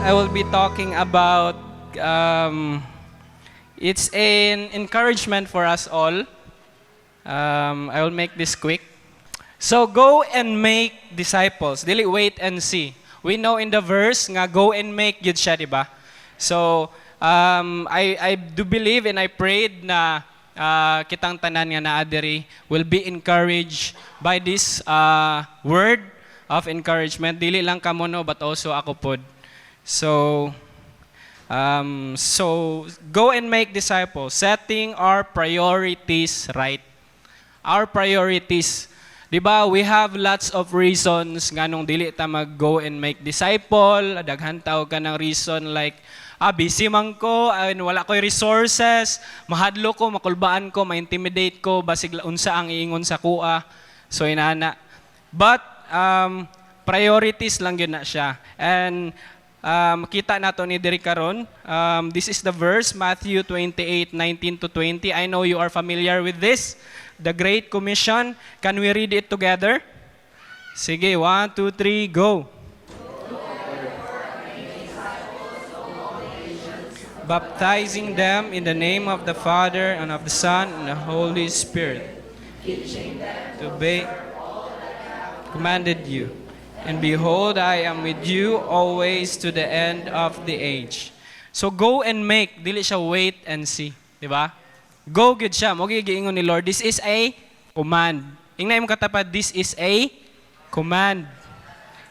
I will be talking about, it's an encouragement for us all. I will make this quick. So, go and make disciples. Dili, wait and see. We know in the verse nga, go and make yun siya, di ba? So, I do believe and I prayed na kitang tanan nga naadiri will be encouraged by this word of encouragement. Dili lang kamo no, but also ako pod. So go and make disciples, setting our priorities right. Our priorities. Diba, we have lots of reasons nganong dili ta mag-go and make disciple. Daghan taw ka ng reason like, busy man ko, wala ko'y resources, mahadlo ko, makulbaan ko, ma-intimidate ko, basig unsa ang iingon sa kuha. So, inana. But, priorities lang yun na siya. And, makita nato ni diri karon. This is the verse, Matthew 28:19-20. I know you are familiar with this. The Great Commission. Can we read it together? Sige, 1, 2, 3, go. Baptizing them in the name of the Father and of the Son and the Holy Spirit. Teaching them to obey commanded you. And behold, I am with you always to the end of the age. So go and make. Dili siya wait and see. Diba? Go good siya. Mo giingon ni Lord, this is a command. Ingnan mo katapat, this is a command.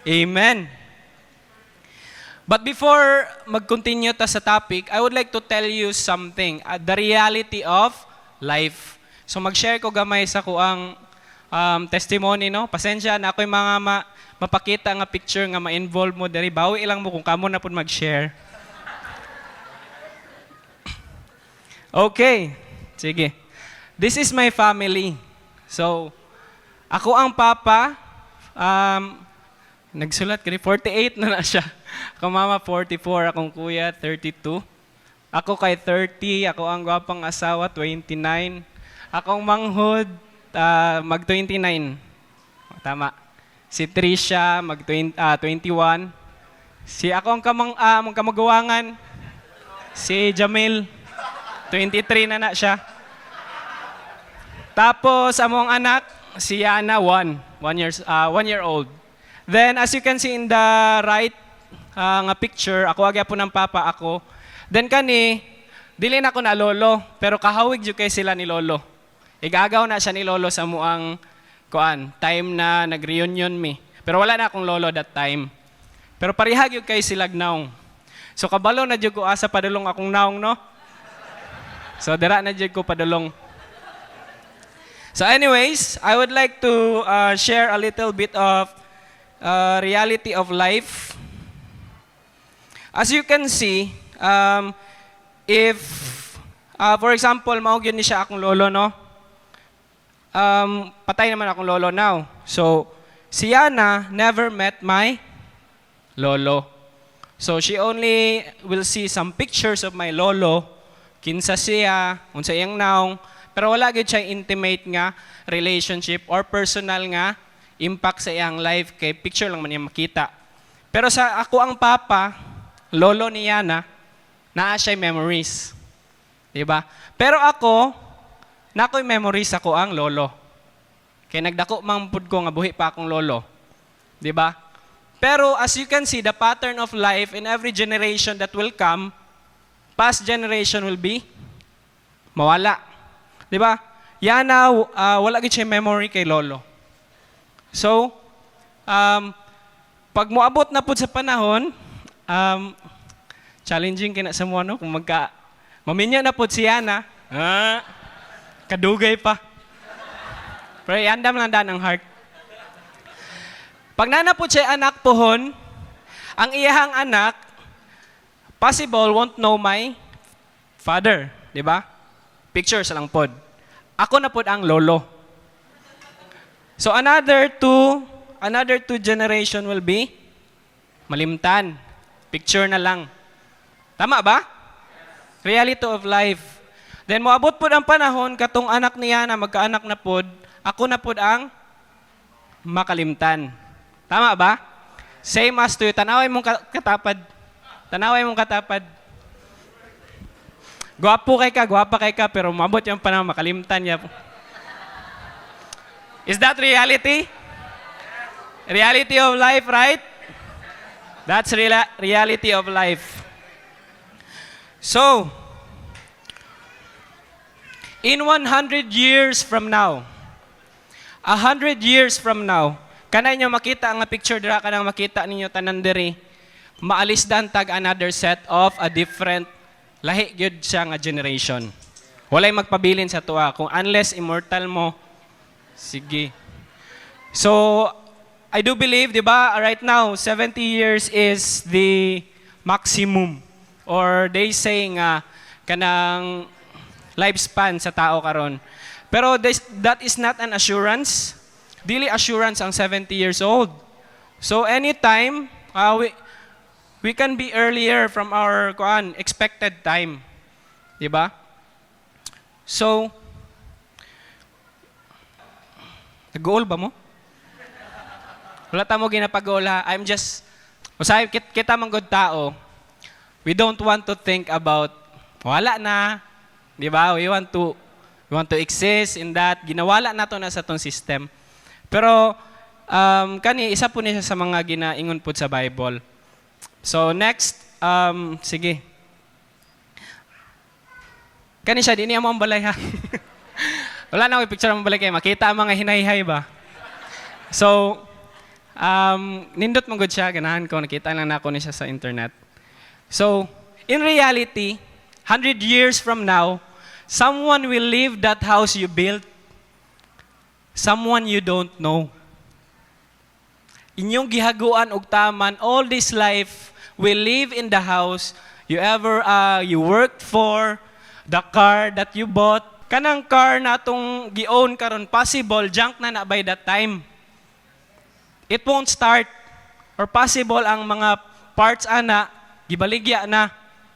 Amen. But before mag-continue ta sa topic, I would like to tell you something. The reality of life. So mag-share ko gamay sa kuang testimony, no? Pasensya na ako'y mga mapakita nga picture nga ma-involve mo diri. Bawi ilang mo kung kamo na pud mag-share. Okay. Sige. This is my family. So, ako ang papa, nagsulat kani 48 na siya. Ako mama 44, akong kuya 32. Ako kay 30, ako ang gwapang asawa 29. Akong manghod mag 29. Tama. Si Trisha mag 21. Si ako ang kamagawangan si Jamil 23 na siya. Tapos among anak si Yana 1 year old. Then as you can see in the right nga picture, ako agya po ng papa ako. Then kani dili na ako na lolo, pero kahawig jud kay sila ni lolo. Igagaw na siya ni lolo sa muang time na nag-reunion mi. Pero wala na akong lolo that time. Pero parihag yun kay silag naong. So kabalo na jud ko asa padulong akong naong, no? So dira na jud ko padulong. So anyways, I would like to share a little bit of reality of life. As you can see, if for example, maog yun ni siya akong lolo, no? Patay naman akong lolo now. So, si Yana never met my lolo. So, she only will see some pictures of my lolo, kinsa siya, unsa iyang naong, pero wala gid siya intimate nga relationship or personal nga impact sa iyang life, kay picture lang man niya makita. Pero sa ako ang papa, lolo ni Yana, naa siya memories. Diba? Pero ako, nakoy memories ako ang lolo. Kaya nagdako mang pud ko nga buhi pa akong lolo. 'Di ba? Pero as you can see, the pattern of life in every generation that will come, past generation will be mawala. 'Di ba? Yana wala gid siya memory kay lolo. So, pag moabot na pud sa panahon, challenging kina sa mo, no? Kung maminya na pud si Yana, kadugay pa. Pero iandam lang daan ang heart. Pag nanapod siya anak pohon, ang iyahang anak, possible won't know my father. Di ba? Picture sa lang pod. Ako na pod ang lolo. So another two generation will be malimtan. Picture na lang. Tama ba? Reality of life. Then moabot pod ang panahon katong anak niya na magkaanak na pod, ako na pod ang makalimtan. Tama ba? Same as to you. Tanaway mong katapad. Tanaway mong katapad. Gwapa kay ka, pero mabot yung panahon, makalimtan niya. Is that reality? Reality of life, right? That's reality of life. So, in 100 years from now, 100 years from now, kanay nyo makita ang picture dira, kanang makita ninyo tanan diri, maalis dan tag another set of a different lahi gyud siya nga generation. Walay magpabilin sa tuwa kung unless immortal mo. Sige. So I do believe, di ba, right now 70 years is the maximum, or they say nga kanang lifespan sa tao karon. Pero that is not an assurance. Dili assurance ang 70 years old. So anytime we can be earlier from our expected time. Di ba? So, nag-goal ba mo? Wala tamo ginapag-goal ha. I'm just, usay, kita mang good tao, we don't want to think about, wala na. Di ba? We want to exist in that. Ginawala na to na sa tong system. Pero, kani, isa po niya sa mga ginaingon po sa Bible. So next, sige. Kani siya, di niya mo ang balay ha. Wala na ako picture ang balay kayo. Makita ang mga hinayhay ba? So, nindot mong good siya. Ganahan ko, nakita lang na ako niya sa internet. So, in reality, 100 years from now, someone will leave that house you built. Someone you don't know. Inyong gihaguan og taman, all this life, will live in the house you worked for, the car that you bought. Kanang car na itong gi-own karon, possible junk na by that time. It won't start. Or possible ang mga parts ana gibaligya na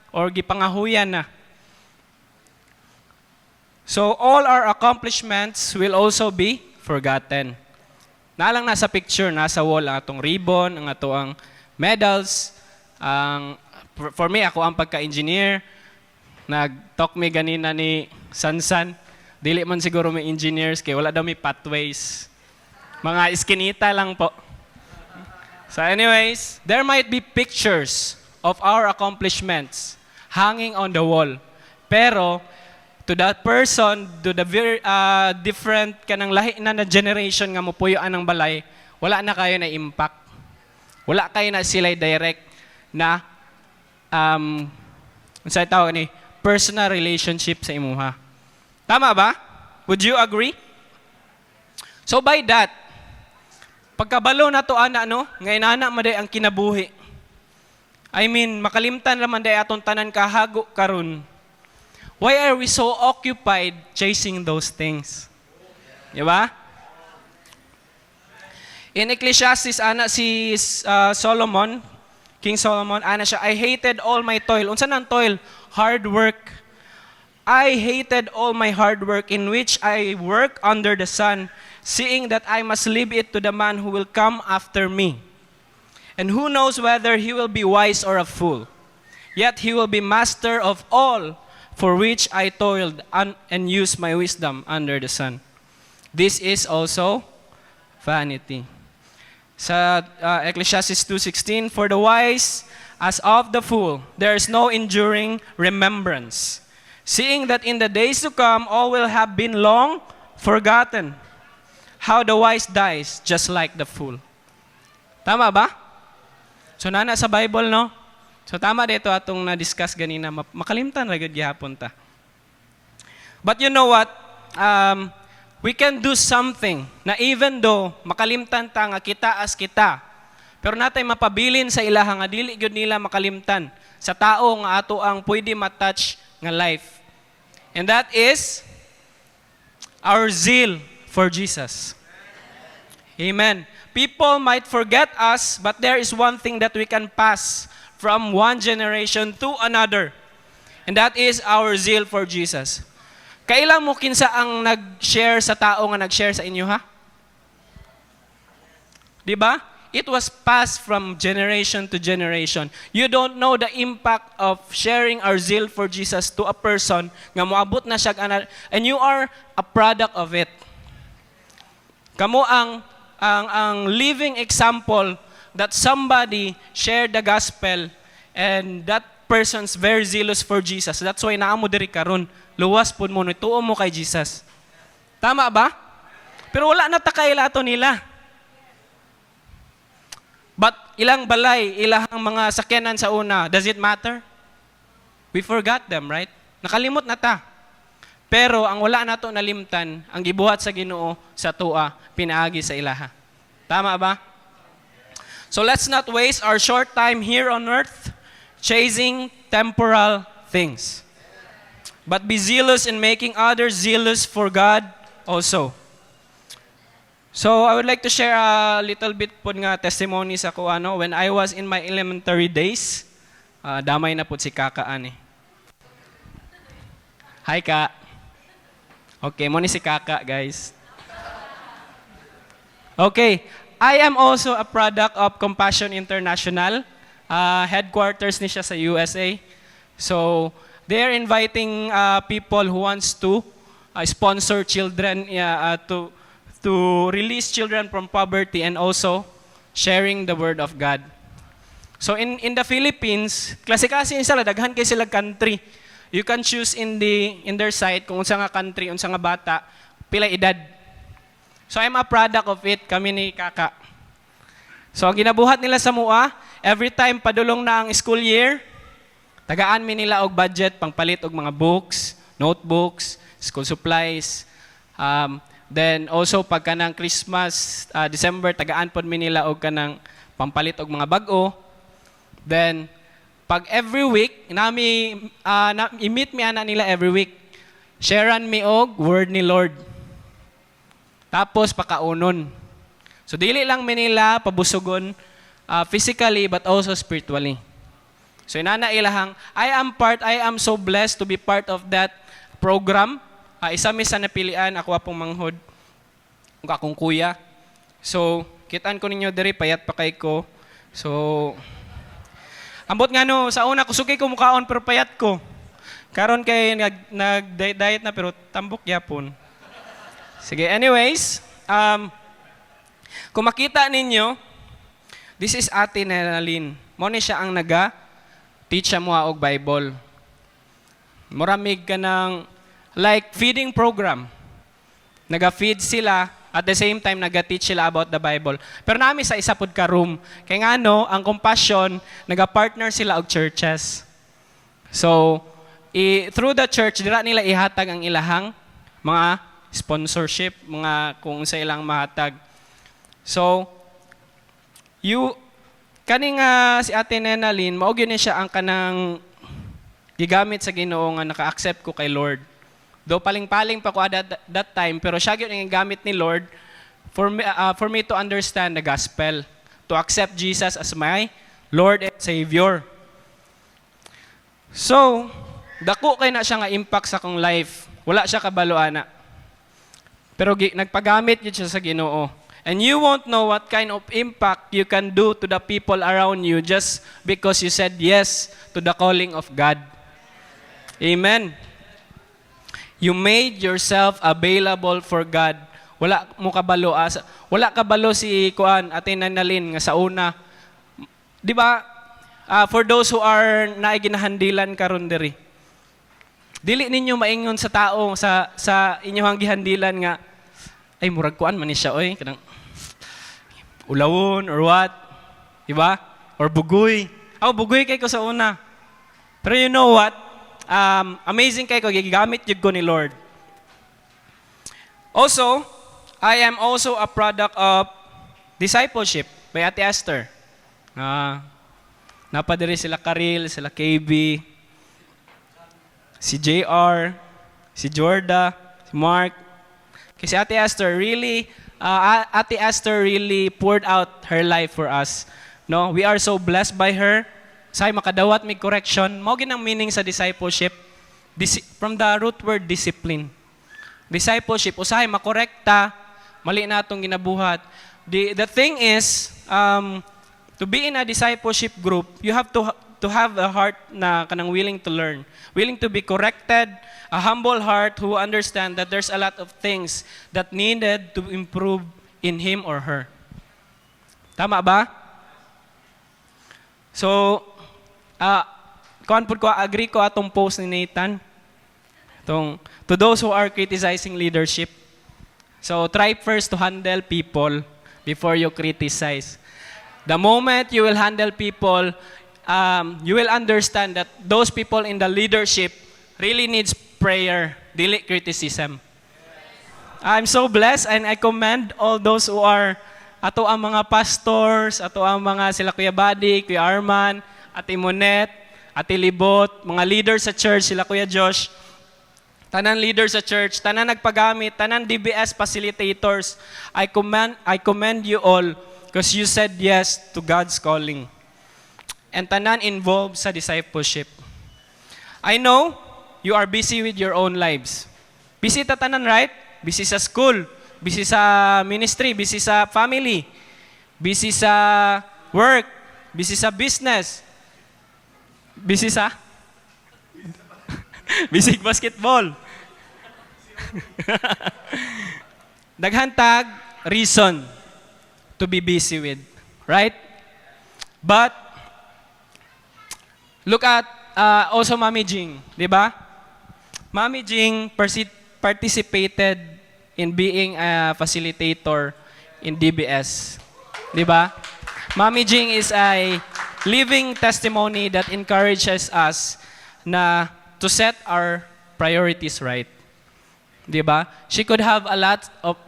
or gipangahuyan na. So all our accomplishments will also be forgotten. Nalang nasa picture, nasa wall ang atong ribbon, ang atong medals. For me, ako ang pagka-engineer. Nag-talk me ganina ni Sansan. Dili man siguro may engineers, kaya wala daw may pathways. Mga iskinita lang po. So anyways, there might be pictures of our accomplishments hanging on the wall. Pero, to that person, to the very different kanang lahi na generation nga mupuyuan ng balay, wala na kayo na impact. Wala kayo na sila direct na sa tawag ni personal relationship sa imuha. Tama ba? Would you agree? So by that, pagkabalo na to ana ngayon ana maday ang kinabuhi. I mean, makalimtan naman day atong tanan kahago karon. Why are we so occupied chasing those things? Di ba? In Ecclesiastes, ana si Solomon, King Solomon, ana siya, I hated all my toil. Unsa nang toil? Hard work. I hated all my hard work in which I work under the sun, seeing that I must leave it to the man who will come after me. And who knows whether he will be wise or a fool. Yet he will be master of all for which I toiled and used my wisdom under the sun. This is also vanity. Sa Ecclesiastes 2:16, for the wise as of the fool, there is no enduring remembrance. Seeing that in the days to come, all will have been long forgotten. How the wise dies, just like the fool. Tama ba? So nana sa Bible, no? So tama dito atong na-discuss ganina, makalimtan ragad gihapon ta. But you know what? We can do something na even though makalimtan ta nga kita as kita, pero natay mapabilin sa ilaha nga dili gyud nila makalimtan sa tao nga ato ang pwede matouch nga life. And that is our zeal for Jesus. Amen. People might forget us, but there is one thing that we can pass from one generation to another. And that is our zeal for Jesus. Kailan mo kinsa ang nag-share sa tao nga nag-share sa inyo, ha? Di ba? it was passed from generation to generation. You don't know the impact of sharing our zeal for Jesus to a person nga moabot na siya and you are a product of it. Kamo ang living example that somebody shared the gospel and that person's very zealous for Jesus. That's why naamo diri karon. Luwas pud mo tuo mo kay Jesus. Tama ba? Pero wala na takailato nila. But ilang balay, ilang mga sakyanan sa una, does it matter? We forgot them, right? Nakalimot na ta. Pero ang wala nato nalimtan, ang gibuhat sa Ginoo sa tua, pinaagi sa ilaha. Tama ba? So let's not waste our short time here on earth chasing temporal things. But be zealous in making others zealous for God also. So I would like to share a little bit po nga testimony sa ko when I was in my elementary days. Damay na po si Kaka ani. Hi Ka. Okay, mo ni si Kaka guys. Okay, I am also a product of Compassion International. Headquarters ni siya sa USA. So they're inviting people who wants to sponsor children to release children from poverty and also sharing the word of God. So in the Philippines, klase-klase sila, daghan kay sila country. You can choose in their site kung unsa nga country, unsa nga bata, pila edad. So I'm a product of it, kami ni Kaka. So ang ginabuhat nila sa mua, every time padulong na ang school year, tagaan mi nila og budget pangpalit og mga books, notebooks, school supplies. Then also pag kanang Christmas, December, tagaan pod mi nila og kanang pampalit og mga bag-o. Then pag every week, i-meet mi ana nila every week. Sharean mi og word ni Lord. Tapos pakaunon. So dili lang mi nila pabusugon physically but also spiritually. So inana ilahang I am so blessed to be part of that program. Isa mi sa napilian, ako apong manghod, akong kuya. So, kitaan ko ninyo diri, payat pa kay ko. So, ambot nga no, sa una, kusugay ko mukhaon, pero payat ko. Karon kay nag-diet na, pero tambok yapon. Sige, anyways, kung makita ninyo, this is Ate Nenalyn. Mo ni siya ang teach mo og Bible. Muramig ka ng like feeding program. Naga-feed sila, at the same time naga-teach sila about the Bible. Pero nami sa isa pud ka room. Kaya nga ang Compassion, naga-partner sila og churches. So, through the church, dira nila ihatag ang ilahang mga sponsorship, mga kung sa ilang mahatag. So, kaning si Ate Nenalyn, maog yun siya ang kanang gigamit sa Ginoo nga naka-accept ko kay Lord. Do paling-paling pa ko at that time, pero siya yun ang gamit ni Lord for me to understand the gospel, to accept Jesus as my Lord and Savior. So, dako kay na siya nga impact sa akong life. Wala siya kabaloana. Pero nagpagamit yun siya sa Ginoo. And you won't know what kind of impact you can do to the people around you just because you said yes to the calling of God. Amen. You made yourself available for God. Wala mo kabalo. Wala kabalo si Ate Nenalyn nga sa una. Di ba? For those who are naiginahandilan karon diri. Dili ninyo maingon sa tao sa inyong gihandilan nga ay murag kuan man ni siya oy kanang ulawon or what. Di ba? Or bugoy. Bugoy kay ko sa una. Pero you know what? Amazing kay ko, gigamit yun ko ni Lord. Also, I am also a product of discipleship by Ate Esther. Napadiri sila Karil, sila KB, si JR, si Jorda, si Mark. Kasi Ate Esther really poured out her life for us. No, we are so blessed by her. Say makadawat may correction. Mao ginang meaning sa discipleship from the root word discipline. Discipleship usahay makorekta, mali natong ginabuhat. The thing is, to be in a discipleship group, you have to have a heart na kanang willing to learn, willing to be corrected, a humble heart who understand that there's a lot of things that needed to improve in him or her. Tama ba? So, agree ko atong post ni Nathan. To those who are criticizing leadership. So, try first to handle people before you criticize. The moment you will handle people, you will understand that those people in the leadership really needs prayer, dili criticism. I'm so blessed and I commend all those who are ato ang mga pastors, ato ang mga sila Kuya Buddy, Kuya Arman, Ate Monet, Ate Libot, mga leaders sa church, sila Kuya Josh, tanan leaders sa church, tanan nagpagamit, tanan DBS facilitators. I commend you all because you said yes to God's calling. And tanan involved sa discipleship. I know you are busy with your own lives. Busy ta tanan, right? Busy sa school, busy sa ministry, busy sa family, busy sa work, busy sa business, busy sa busy basketball. Daghantag reason to be busy with, right? But look at also Mami Jing, di ba? Mami Jing participated in being a facilitator in DBS. Di ba? Mami Jing is a living testimony that encourages us na to set our priorities right. Di ba? She could have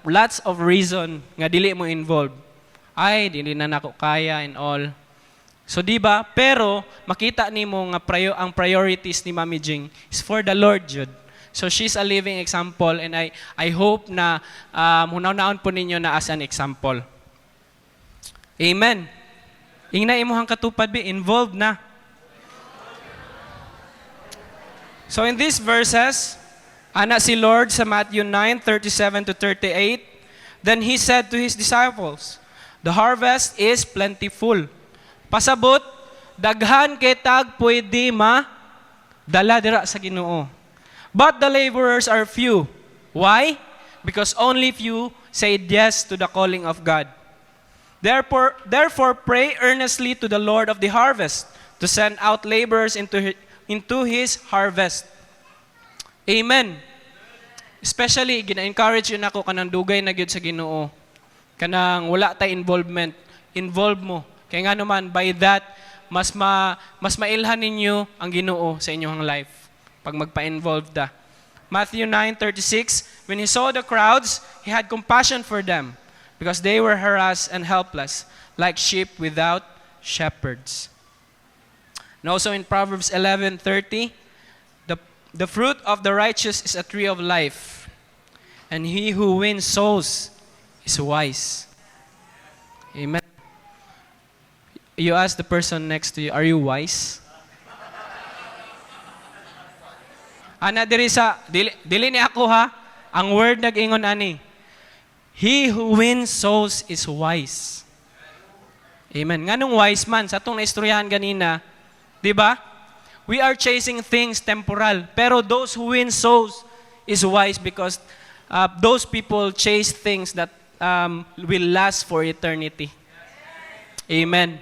lots of reason nga dili mo involved. Ay, dili na nako kaya and all. So di ba? Pero makita nimo nga ang priorities ni Mami Jing is for the Lord jud. So she's a living example and I hope na hunaw-naon po ninyo na as an example. Amen. Ingna imuhang katupad be involved na. So in these verses, ana si Lord sa Matthew 9:37 to 38, then he said to his disciples, "The harvest is plentiful." Pasabot, daghan kay tag pwede dala dira sa Ginoo. But the laborers are few. Why? Because only few said yes to the calling of God. Therefore, pray earnestly to the Lord of the harvest to send out laborers into His harvest. Amen. Especially, gina-encourage yun ako kanang dugay na gyud sa Ginoo. Kanang wala tay involvement. Involve mo. Kaya nga naman, by that, mas mailhan ninyo ang Ginoo sa inyong life. Pag magpa-involve da. Matthew 9:36, when he saw the crowds, he had compassion for them because they were harassed and helpless, like sheep without shepherds. And also in Proverbs 11:30, the fruit of the righteous is a tree of life, and he who wins souls is wise. Amen. You ask the person next to you, are you wise? Ana diri sa dili ni ako ha, ang word nag-ingon ani. He who wins souls is wise. Amen. Nganong wise man sa atong naistoryahan ganina, di ba? We are chasing things temporal, pero those who win souls is wise because those people chase things that will last for eternity. Amen.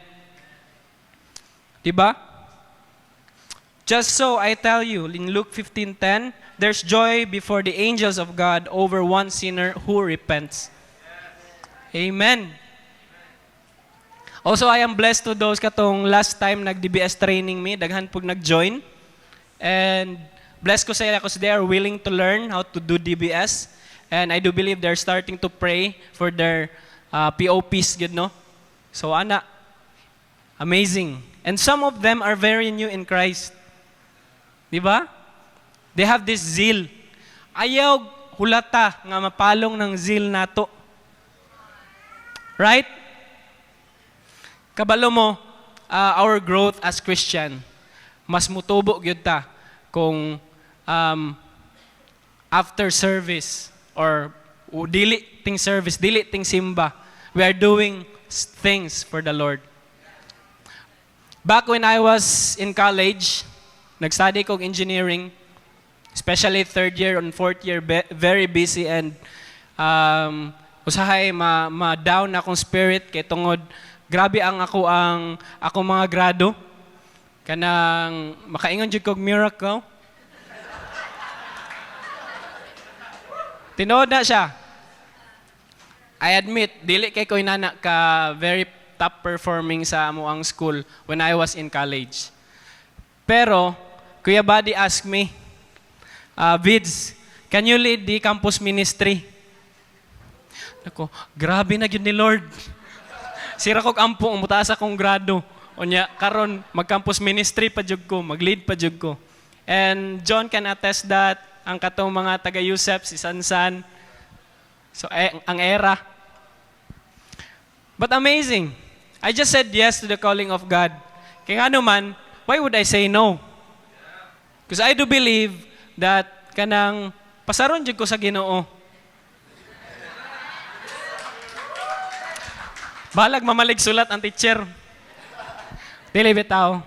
Di ba? Just so I tell you, in Luke 15:10, there's joy before the angels of God over one sinner who repents. Amen. Also, I am blessed to those katong last time nag-DBS training me, daghan pug nag-join. And blessed ko sila because they are willing to learn how to do DBS. And I do believe they're starting to pray for their POPs, good no? So, ana, amazing. And some of them are very new in Christ. Di ba? They have this zeal. Ayaw hulata nga mapalong ng zeal nato. Right? Kabalo mo, our growth as Christian, mas mutubo gyud ta kung after service or dili ting service, dili ting simba, we are doing things for the Lord. Back when I was in college, nag-study ko engineering, especially third year and fourth year, very busy and usahay ma-down akong spirit kay tungod grabe ang ako mga grado kanang makaingon jud kog miracle. Tinood na siya. I admit, dili kay ko inana ka very top performing sa amuang school when I was in college. Pero, Kuya Buddy asked me, Vids, can you lead the campus ministry? Ako, grabe na yun ni Lord. Sira kog ampo, umutaas akong grado. Onya, karon mag-campus ministry pa jud ko, mag-lead pa jud ko. And John can attest that ang katong mga taga-USEP, si Sansan, so ang era. But amazing. I just said yes to the calling of God. Kaya ano man, why would I say no? Because I do believe that kanang pasaron jud ko sa Ginoo. Balag mamalig sulat ang teacher. Dili bitaw.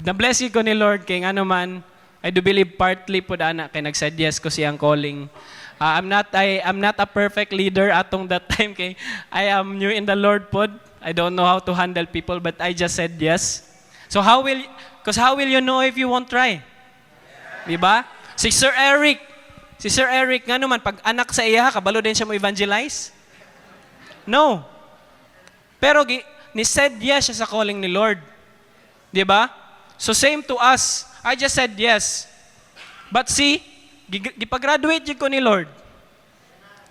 Na-bless ko ni Lord kay ano man, I do believe partly po ana kay nag-said yes ko siyang calling. I'm not a perfect leader atong that time kay I am new in the Lord pod. I don't know how to handle people but I just said yes. So how will you know if you won't try? Diba? Si Sir Eric nga naman pag anak sa iya kabalo din siya mo evangelize? No. Pero ni said yes siya sa calling ni Lord. Diba? So same to us. I just said yes. But see, gipagraduate jud ko ni Lord.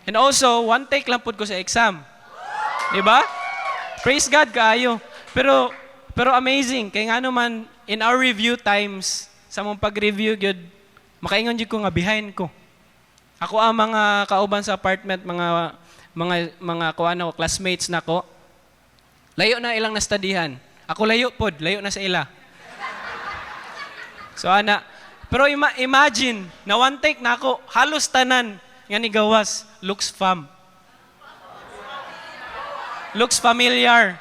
And also, one take lang pud ko sa exam. Diba? Praise God kaayo. Pero amazing. Kaya nga naman, in our review times, sa mong pag-review, gyud makaingon jud ko nga behind ko. Ako ang mga kauban sa apartment, mga kuano, classmates nako. Layo na ilang nastudihan. Ako layo pod, layo na sa ila. So ana, pero imagine, na one take na ako, halos tanan, nga ni gawas, looks familiar.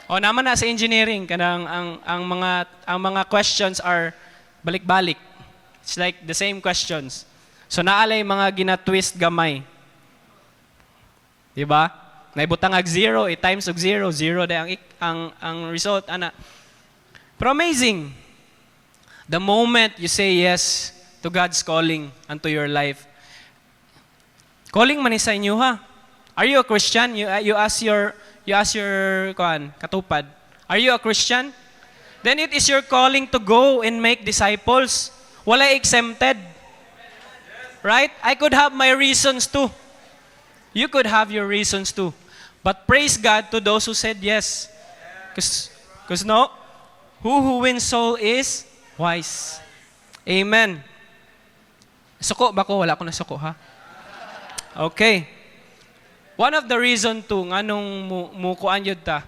O naman na sa engineering, kanang ang mga questions are balik-balik. It's like the same questions. So naalay mga gina-twist gamay. Diba? Naibutang ag 0, times og 0, 0 day ang result ana. Pero amazing, the moment you say yes to God's calling unto your life. Calling man sa inyo ha. Are you a Christian? You ask your katupad. Are you a Christian? Then it is your calling to go and make disciples. Wala exempted. Right? I could have my reasons too. You could have your reasons too. But praise God to those who said yes. Because no, who wins soul is wise. Amen. Suko ba ko? Wala ko na suko, ha? Okay. One of the reason to nganong mukuan yun ta,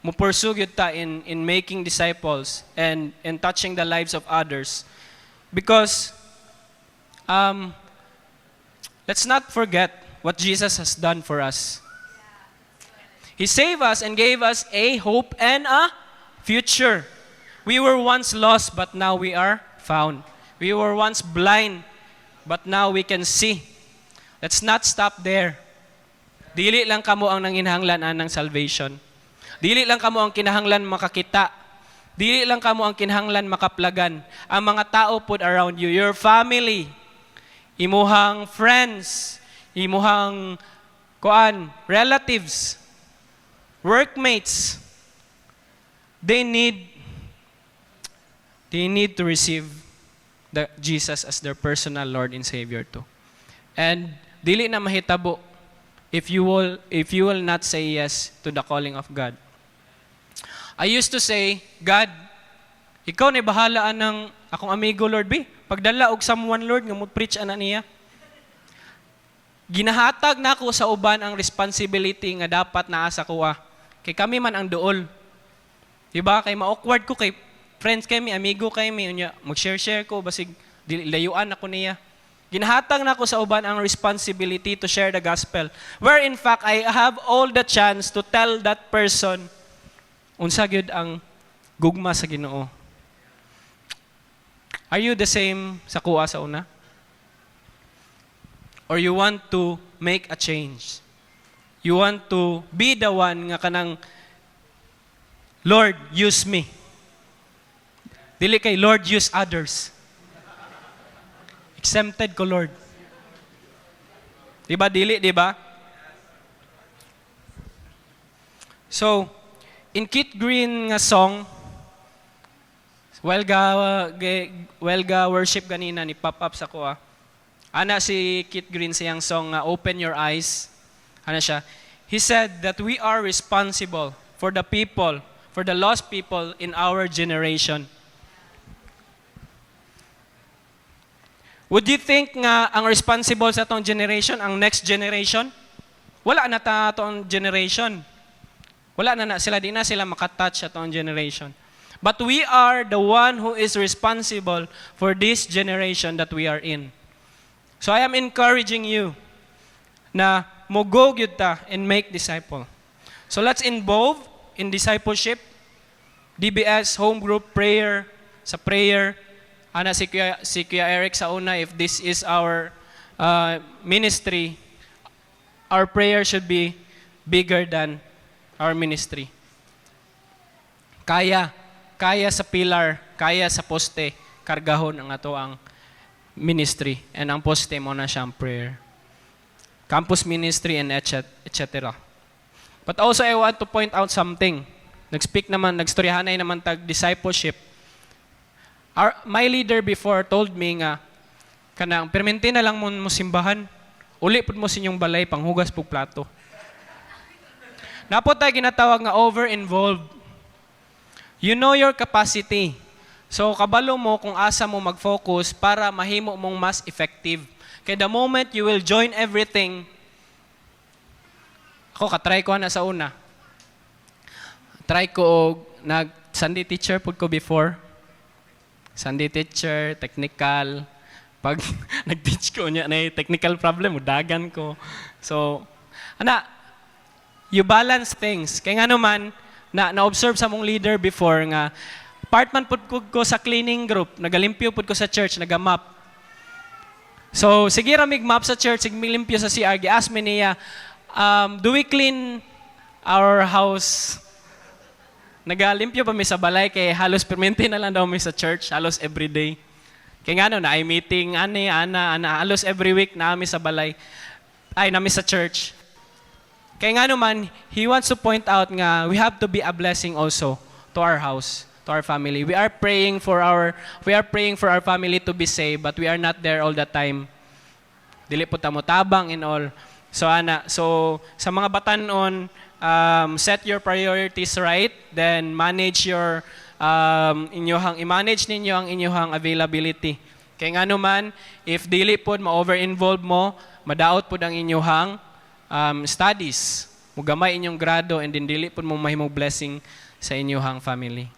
mu pursue yun ta in making disciples and touching the lives of others. Because let's not forget what Jesus has done for us. He saved us and gave us a hope and a future. We were once lost, but now we are found. We were once blind, but now we can see. Let's not stop there. Dili lang kamo ang nanginahanglan ng salvation. Dili lang kamo ang kinahanglan makakita. Dili lang kamo ang kinahanglan makaplagan. Ang mga tao put around you, your family, imuhang friends, imuhang relatives, workmates, they need to receive Jesus as their personal Lord and Savior too. And dili na mahitabo if you will not say yes to the calling of God. I used to say, God, ikaw na bahalaan ng akong amigo, Lord, pagdala og someone, Lord, nga mo preach ana niya. Ginahatag na ako sa uban ang responsibility nga dapat naa sa kuha. Kay kami man ang duol. Diba? Kay ma-awkward ko kay friends kami, amigo kami, mag-share ko, basig layuan ako niya. Ginahatag na ko sa uban ang responsibility to share the gospel. Where in fact, I have all the chance to tell that person unsa gyud ang gugma sa Ginoo. Are you the same sa kuha sa una? Or you want to make a change? You want to be the one nga kanang, Lord, use me. Dili kay, Lord, use others. Exempted ko, Lord. Diba, dili, diba? So, in Kit Green nga song, while ga worship ganina ni pop up sa kuha, ana si Kit Green siyang song nga Open Your Eyes. Ana siya. He said that we are responsible for the people, for the lost people in our generation. Would you think nga ang responsible sa atong generation, ang next generation? Wala na ta atong generation. Wala na sila, di na sila makatouch atong generation. But we are the one who is responsible for this generation that we are in. So I am encouraging you na mo-go gyud ta and make disciple. So let's involve in discipleship, DBS, home group, prayer, sa prayer. Ana si Kuya Eric sa una, if this is our ministry, our prayer should be bigger than our ministry. Kaya sa pilar, kaya sa poste, kargahon ang ato ang ministry. And ang poste mo na siyang prayer. Campus ministry and etc. But also I want to point out something. Nagstoryahanay naman tag discipleship. My leader before told me nga, kanang, permente na lang mo simbahan, uli pud mo sinyong balay, panghugas pug plato. Napo tayo ginatawag nga over-involved. You know your capacity. So, kabalo mo kung asa mo mag-focus para mahimo mong mas effective. Kaya the moment you will join everything, ako, katry ko na sa una. Try ko, Sunday teacher pud ko before. Sunday teacher, technical. Pag nag-teach ko niya na technical problem, dagan ko. So, you balance things. Kaya nga naman, na-observe sa mong leader before nga, part man pud ko sa cleaning group, nagalimpyo pud ko sa church, nagamap. So, sige ra mig-map sa church, sige limpyo sa CR, gi-ask me niya, do we clean our house? Nagalimpyo pa mi sa balay kay halos permente na lang daw mi sa church, halos everyday. Kaya nga na ay meeting, ana, halos every week na mi sa balay, nami sa church. Kaya nga naman, he wants to point out nga, we have to be a blessing also to our house, to our family. We are praying for our family to be saved, but we are not there all the time. Dili po tamo tabang and all. So sa mga batanon, set your priorities right, then manage your i-manage ninyo ang inyong availability. Kaya nga naman, if dili pod ma-over-involve mo, madaot pod ang inyong studies. Mugamay inyong grado and then dili pod mo mahimong blessing sa inyong family.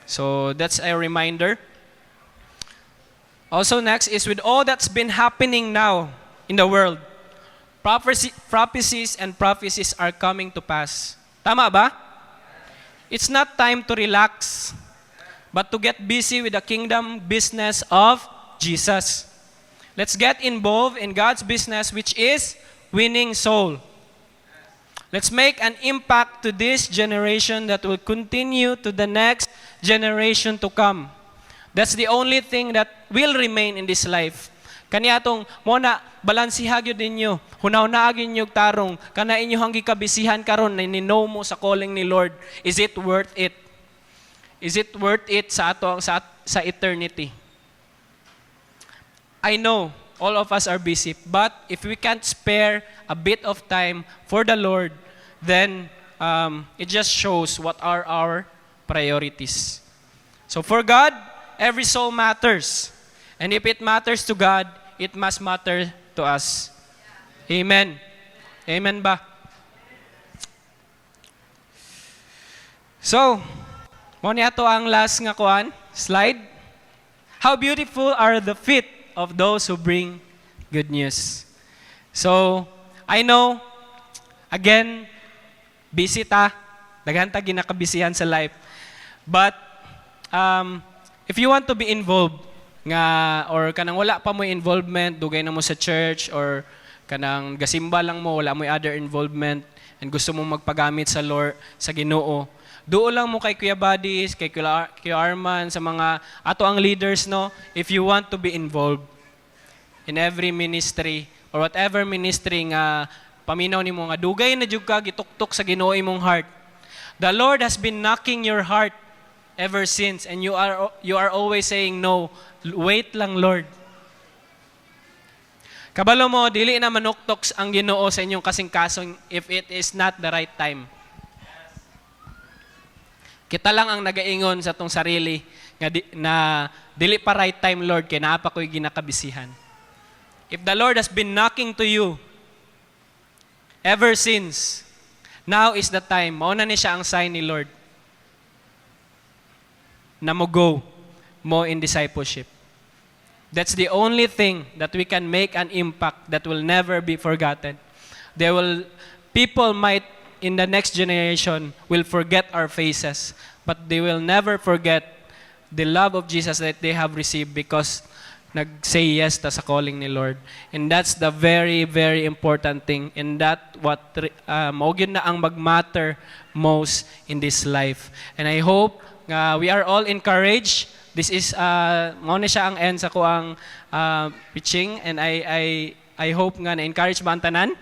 So that's a reminder. Also next is with all that's been happening now in the world, prophecies and prophecies are coming to pass. Tama ba? It's not time to relax, but to get busy with the kingdom business of Jesus. Let's get involved in God's business, which is winning soul. Let's make an impact to this generation that will continue to the next generation to come. That's the only thing that will remain in this life. Kaniatong mona balansiha gyud ninyo. Hunaw-na gyud nyug tarong kana inyong gikabisihan karon na ni-know mo sa calling ni Lord. Is it worth it? Is it worth it sa eternity? I know all of us are busy, but if we can't spare a bit of time for the Lord, then it just shows what are our priorities. So for God, every soul matters. And if it matters to God, it must matter to us. Amen. Amen ba? So, mo niya to ang last nga kuan, slide. How beautiful are the feet of those who bring good news. So, I know, again, busy ta. Daghan ta ginakabisihan sa life. But, if you want to be involved, or kanang wala pa mo involvement, dugay na mo sa church, or kanang gasimba lang mo, wala mo other involvement, and gusto mo magpagamit sa Lord, sa Ginoo, doon lang mo kay Kuya Buddies, kay Kuya Arman, sa mga ato ang leaders, no? If you want to be involved in every ministry or whatever ministry nga paminaw nimo nga dugay na jud ka gituktok sa Ginoo imong heart. The Lord has been knocking your heart ever since, and you are always saying no. Wait lang, Lord. Kabalo mo, dili na manuktok ang Ginoo sa inyong kasing-kasong if it is not the right time. Kita lang ang nagaingon sa tong sarili na dili pa right time, Lord, kaya naapa ko'y ginakabisihan. If the Lord has been knocking to you ever since, now is the time. Mauna ni siya ang sign ni Lord na mo go mo in discipleship. That's the only thing that we can make an impact that will never be forgotten. People might in the next generation will forget our faces, but they will never forget the love of Jesus that they have received because nag-say yes ta sa calling ni Lord. And that's the very, very important thing. And that what yun na ang mag-matter most in this life. And I hope we are all encouraged. This is mao na siya ang end sa ko ang preaching, and I hope nga na-encourage ba ang tanan?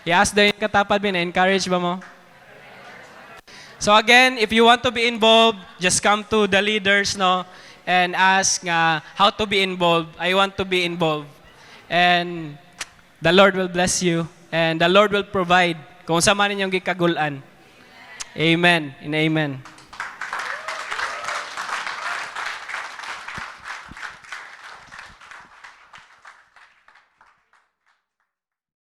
Yes, daw yung katapad ba, na-encourage ba mo? So again, if you want to be involved, just come to the leaders, no, and ask how to be involved. I want to be involved. And the Lord will bless you, and the Lord will provide kung sa man ninyong gikagulan. Amen and amen.